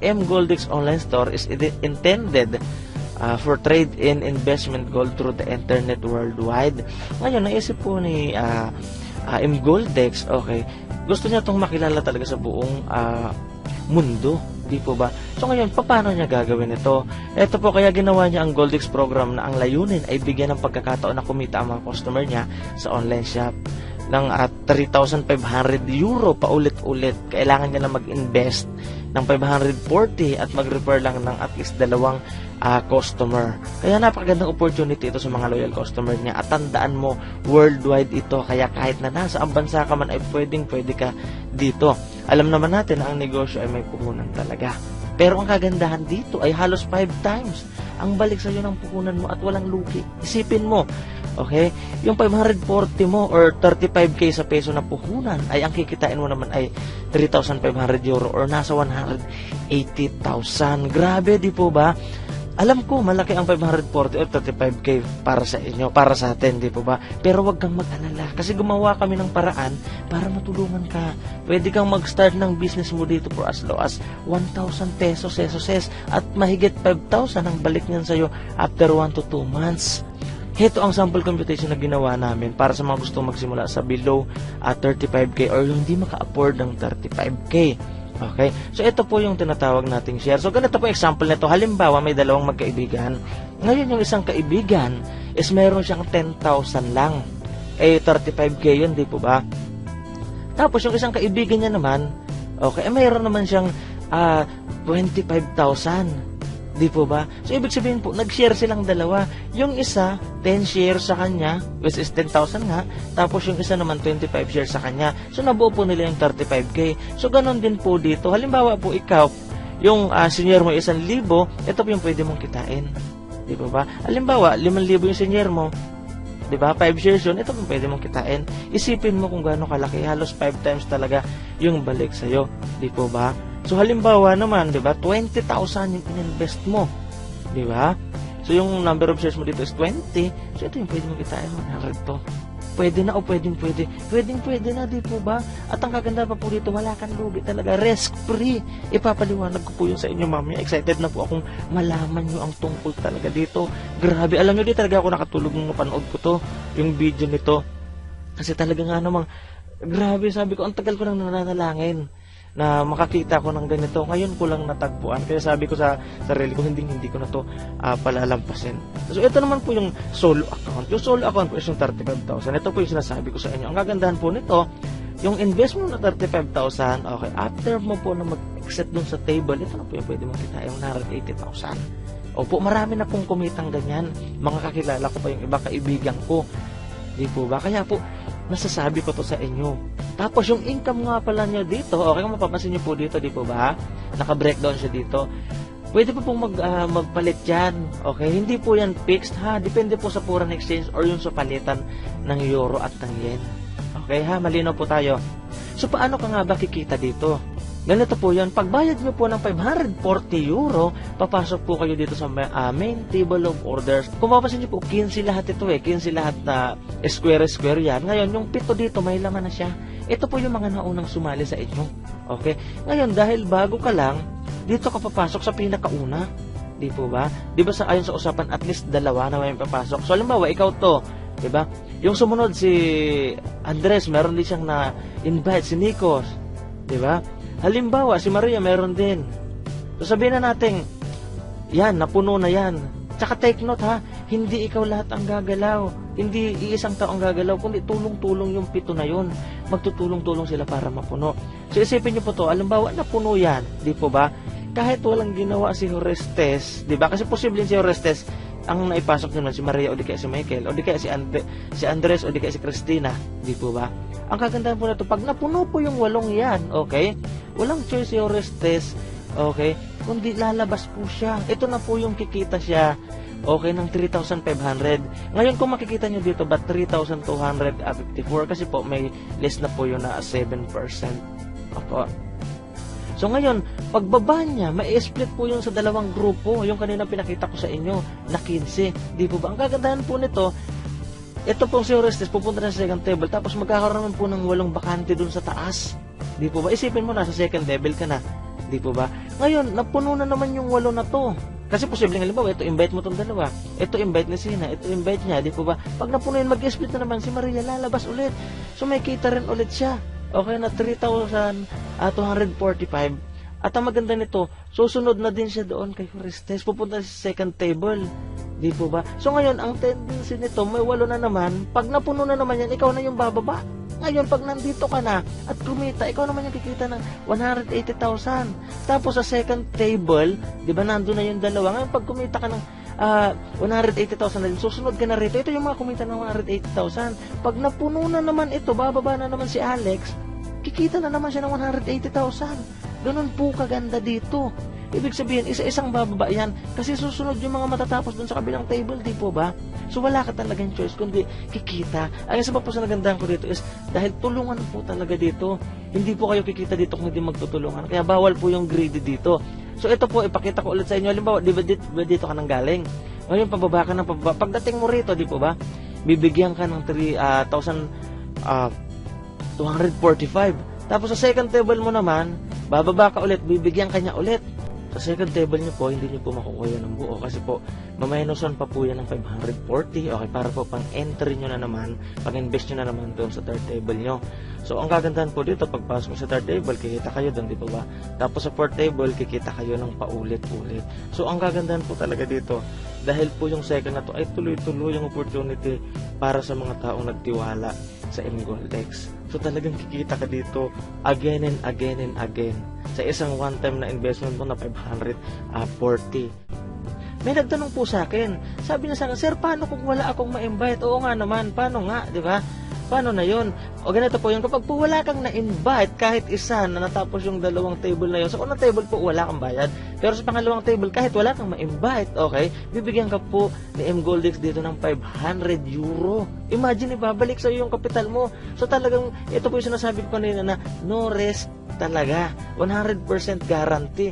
M Goldex online store is intended for trade in investment gold through the internet worldwide. Ngayon, naisip po ni M Goldex, okay, gusto niya itong makilala talaga sa buong mundo, di po ba? So ngayon, paano niya gagawin ito? Ito po, kaya ginawa niya ang Goldex program na ang layunin ay bigyan ng pagkakataon na kumita ang mga customer niya sa online shop ng 3,500 euro paulit-ulit. Kailangan niya na mag-invest ng 540 at mag-refer lang ng at least 2 customer. Kaya napakagandang opportunity ito sa mga loyal customer niya. At tandaan mo, worldwide ito. Kaya kahit na nasa ang bansa ka man ay pwede ka dito. Alam naman natin na ang negosyo ay may puhunan talaga. Pero ang kagandahan dito ay halos 5 times ang balik sa iyo ng puhunan mo at walang lugi. Isipin mo, okay? Yung 540 mo or 35k sa peso na puhunan ay ang kikitain mo naman ay 3,500 euro or nasa 180,000. Grabe, di po ba? Alam ko, malaki ang 540 or 35k para sa inyo, para sa atin, di po ba? Pero wag kang mag-alala kasi gumawa kami ng paraan para matulungan ka. Pwede kang mag-start ng business mo dito for as low as 1,000 pesos at mahigit 5,000 ang balik niyan sa'yo after 1 to 2 months. Ito ang sample computation na ginawa namin para sa mga gusto magsimula sa below 35k or yung hindi maka-afford ng 35k. Okay? So, ito po yung tinatawag nating share. So, ganito po example nito. Halimbawa, may dalawang magkaibigan. Ngayon, yung isang kaibigan is meron siyang 10,000 lang. 35k yun, di po ba? Tapos, yung isang kaibigan niya naman, okay, mayroon naman siyang 25,000. Di po ba? So, ibig sabihin po, nag-share silang dalawa. Yung isa, 10 shares sa kanya, which is 10,000 nga. Tapos, yung isa naman, 25 shares sa kanya. So, nabuo po nila yung 35k. So, ganon din po dito. Halimbawa po, ikaw, yung senior mo 1,000, ito po yung pwede mong kitain. Di po ba? Halimbawa, 5,000 yung senior mo. Di ba? 5 shares yun, ito po pwede mong kitain. Isipin mo kung gaano kalaki. Halos 5 times talaga yung balik sa'yo. Di po ba? So, halimbawa naman, di ba, 20,000 yung ininvest mo. Di ba? So, yung number of shares mo dito is 20. So, ito yung pwede mo kitain mo. Narito. Pwede na o pwede. Pwede na, di po ba? At ang kaganda pa po dito, wala kang lugi talaga. Risk-free. Ipapaliwanag ko po yun sa inyo, mami. Excited na po akong malaman nyo ang tungkol talaga dito. Grabe. Alam nyo, di talaga ako nakatulog nung napanood ko to. Yung video nito. Kasi talaga nga namang, grabe, sabi ko, ang tagal ko nang nananalangin na makakita ko ng ganito. Ngayon ko lang natagpuan. Kaya sabi ko sa sarili ko, hindi ko na to palalampasin. So, ito naman po yung solo account. Yung solo account po is yung 35,000. Ito po yung sinasabi ko sa inyo. Ang kagandahan po nito, yung investment na 35,000, okay, after mo po na mag-exit dun sa table, ito na po yung pwede mong kita, yung 80,000. Opo, marami na pong kumitang ganyan. Mga kakilala ko pa yung iba kaibigan ko. Di po ba? Kaya po, nasasabi ko to sa inyo. Tapos yung income nga pala niya dito, okay, kung mapapansin niyo po dito, di po ba? Naka-breakdown siya dito. Pwede po pong magpalit yan. Okay? Hindi po yan fixed, ha? Depende po sa foreign exchange or yung sa palitan ng euro at ng yen. Okay, ha? Malinaw po tayo. So, paano ka nga ba kikita dito? Ganito po yan. Pagbayad nyo po ng 540 euro, papasok po kayo dito sa main table of orders. Kung mapapansin nyo po, 15 lahat ito 15 lahat na square yan. Ngayon, yung 7 dito, may laman na siya. Ito po yung mga naunang sumali sa inyo. Okay? Ngayon, dahil bago ka lang, dito ka papasok sa pinakauna. Di po ba? Di ba ayon sa usapan, at least 2 na may papasok. So, halimbawa, ikaw to. Di ba? Yung sumunod si Andres, meron din siyang na-invite, si Nikos. Di ba? Halimbawa, si Maria meron din. So, sabihin na natin, yan, napuno na yan. Tsaka take note, ha, hindi ikaw lahat ang gagalaw. Hindi iisang tao ang gagalaw, kundi tulong-tulong yung 7 na yun. Magtutulong-tulong sila para mapuno. So, isipin nyo po to, halimbawa, napuno yan. Di po ba? Kahit walang ginawa si Orestes, di ba? Kasi posibleng si Orestes, ang naipasok naman si Maria o di kaya si Michael o di kaya si Andres o di kaya si Christina. Di po ba? Ang kagandahan po na to, pag napuno po yung 8 yan, okay? Walang choice si Orestes, okay? Kundi lalabas po siya. Ito na po yung kikita siya, okay, ng 3,500. Ngayon, kung makikita nyo dito, ba 3,254? Kasi po, may less na po yun na 7%. Opo. So, ngayon, pagbaba niya, mai-split po yun sa 2 grupo. Yung kanina pinakita ko sa inyo, na 15. Di po ba? Ang kagandahan po nito, ito pong si Orestes, pupunta na sa second table, tapos magkakaroon po ng 8 bakante dun sa taas. Di po ba? Isipin mo, nasa second level ka na. di po ba? Ngayon, napuno na naman yung 8 na to. Kasi posibleng halimbawa, ito invite mo tong dalawa, ito invite ni Sina, ito invite niya, di po ba? Pag napuno yun, mag-split na naman si Maria, lalabas ulit. So may kita rin ulit siya. Okay na 3,245. At ang maganda nito, susunod na din siya doon kay Orestes, pupunta sa second table. Di po ba? So ngayon, ang tendency nito, may 8 na naman. Pag napuno na naman yan, ikaw na yung bababa. Ngayon, pag nandito ka na at kumita, ikaw naman yung kikita ng 180,000. Tapos sa second table, di ba, nandun na yung dalawa. Ngayon, pag kumita ka ng 180,000 na din, susunod ka na rito. Ito yung mga kumita ng 180,000. Pag napuno na naman ito, bababa na naman si Alex, kikita na naman siya ng 180,000. Ganun po kaganda dito. Ibig sabihin, isa-isang bababa yan kasi susunod yung mga matatapos dun sa kabilang table, di po ba? So wala ka talagang choice kundi kikita. Ang isa pa po sa nagandahan ko dito is dahil tulungan po talaga dito. Hindi po kayo kikita dito kung hindi magtutulungan. Kaya bawal po yung greedy dito. So ito po, ipakita ko ulit sa inyo. Halimbawa, di ba dito ka nang galing? Ngayon, pababa ka ng pababa. Pagdating mo rito, di po ba? Bibigyan ka ng 3,245. Tapos sa second table mo naman, bababa ka ulit, bibigyan ka niya ulit. Sa second table nyo po, hindi nyo po makukuha yan ng buo kasi po, mamayinusan pa po yan ng 540. Okay, para po pang entry nyo na naman, pang invest nyo na naman doon sa third table nyo. So, ang kagandahan po dito, pagpasok mo sa third table, kikita kayo doon, di ba ba? Tapos sa fourth table, kikita kayo ng paulit-ulit. So, ang kagandahan po talaga dito, dahil po yung second na to ay tuloy-tuloy yung opportunity para sa mga taong nagtiwala sa MGoldeX. So talagang kikita ka dito again and again and again sa isang one-time na investment mo na 540. May nagtanong po sa akin, sabi niya sa akin, sir, paano kung wala akong ma-invite? Oo nga naman, paano nga, di ba? Paano na yun? O ganito po yun, kapag po wala kang na-invite, kahit isa na natapos yung dalawang table na yun, sa unang table po wala kang bayad, pero sa pangalawang table, kahit wala kang ma-invite, okay, bibigyan ka po ni MGoldeX dito ng 500 euro. Imagine, ibabalik sa'yo yung kapital mo. So talagang, ito po yung sinasabi ko kanina na no risk talaga, 100% guarantee.